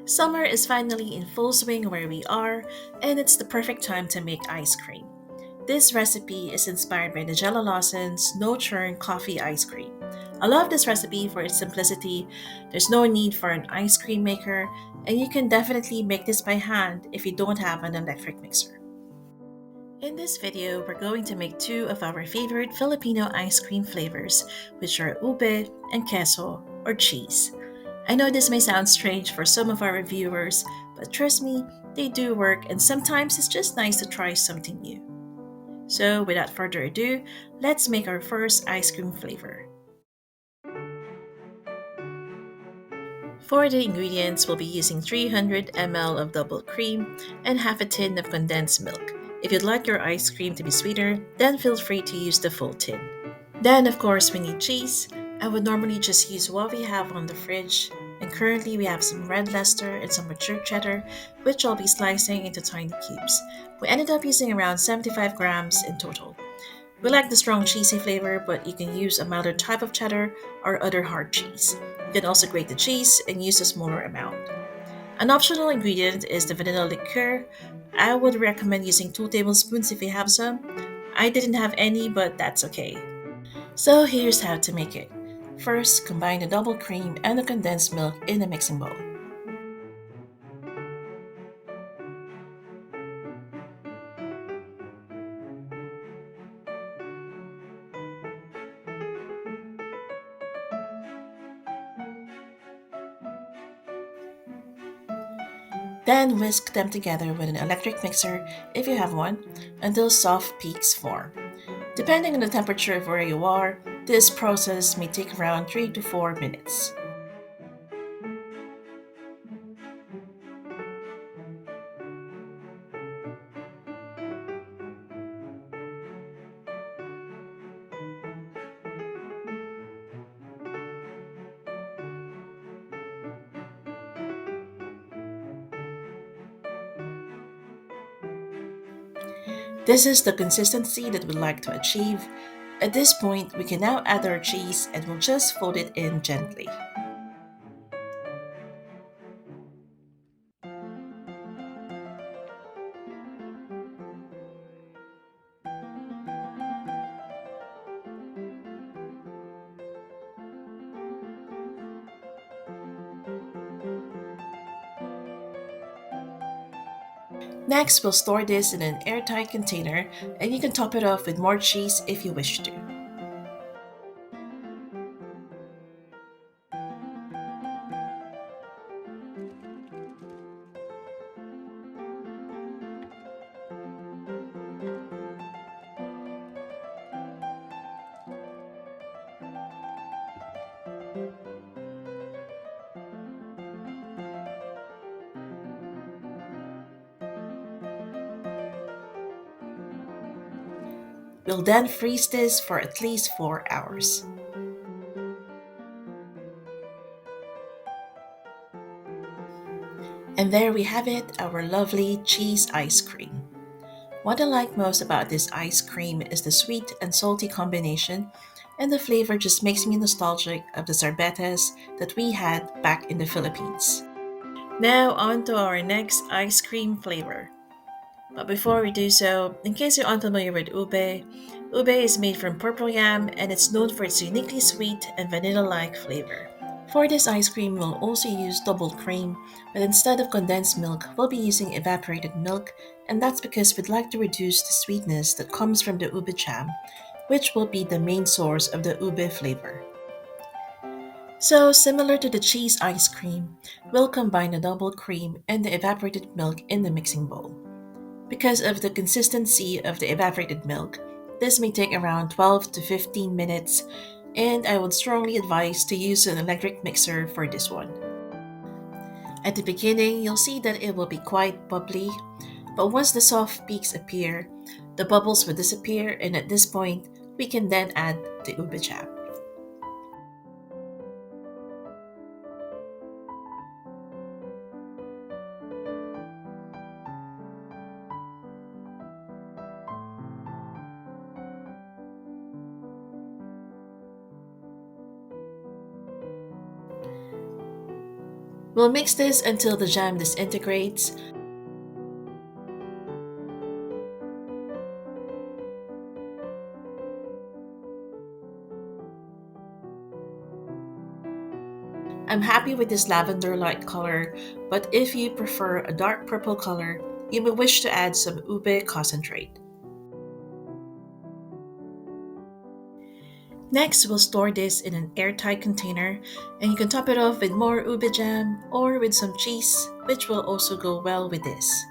Summer is finally in full swing where we are, and it's the perfect time to make ice cream. This recipe is inspired by Nigella Lawson's no-churn coffee ice cream. I love this recipe for its simplicity. There's no need for an ice cream maker, and you can definitely make this by hand if you don't have an electric mixer. In this video, we're going to make two of our favorite Filipino ice cream flavors, which are ube and queso, or cheese. I know this may sound strange for some of our reviewers, but trust me, they do work, and sometimes it's just nice to try something new. So, without further ado, let's make our first ice cream flavor. For the ingredients, we'll be using 300 ml of double cream and half a tin of condensed milk. If you'd like your ice cream to be sweeter, then feel free to use the full tin. Then, of course, we need cheese. I would normally just use what we have on the fridge, and currently we have some red Leicester and some mature cheddar, which I'll be slicing into tiny cubes. We ended up using around 75 grams in total. We like the strong cheesy flavor, but you can use a milder type of cheddar or other hard cheese. You can also grate the cheese and use a smaller amount. An optional ingredient is the vanilla liqueur. I would recommend using 2 tablespoons if you have some. I didn't have any, but that's okay. So here's how to make it. First, combine the double cream and the condensed milk in a mixing bowl. Then whisk them together with an electric mixer if you have one until soft peaks form. Depending on the temperature of where you are, this process may take around 3 to 4 minutes. This is the consistency that we'd like to achieve. At this point, we can now add our cheese and we'll just fold it in gently. Next, we'll store this in an airtight container and you can top it off with more cheese if you wish to. We'll then freeze this for at least 4 hours. And there we have it, our lovely cheese ice cream. What I like most about this ice cream is the sweet and salty combination, and the flavor just makes me nostalgic of the sorbetes that we had back in the Philippines. Now on to our next ice cream flavor. But before we do so, in case you're unfamiliar with ube is made from purple yam and it's known for its uniquely sweet and vanilla-like flavor. For this ice cream, we'll also use double cream, but instead of condensed milk, we'll be using evaporated milk, and that's because we'd like to reduce the sweetness that comes from the ube jam, which will be the main source of the ube flavor. So, similar to the cheese ice cream, we'll combine the double cream and the evaporated milk in the mixing bowl. Because of the consistency of the evaporated milk, this may take around 12 to 15 minutes, and I would strongly advise to use an electric mixer for this one. At the beginning, you'll see that it will be quite bubbly, but once the soft peaks appear, the bubbles will disappear, and at this point, we can then add the ube jam. We'll mix this until the jam disintegrates. I'm happy with this lavender light color, but if you prefer a dark purple color, you may wish to add some ube concentrate. Next, we'll store this in an airtight container, and you can top it off with more ube jam or with some cheese, which will also go well with this.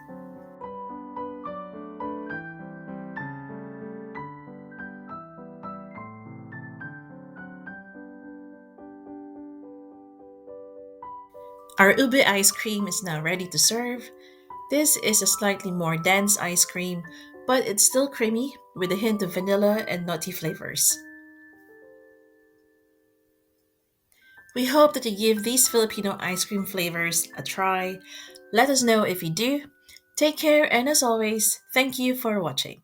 Our ube ice cream is now ready to serve. This is a slightly more dense ice cream, but it's still creamy with a hint of vanilla and nutty flavors. We hope that you give these Filipino ice cream flavors a try. Let us know if you do. Take care, and as always, thank you for watching.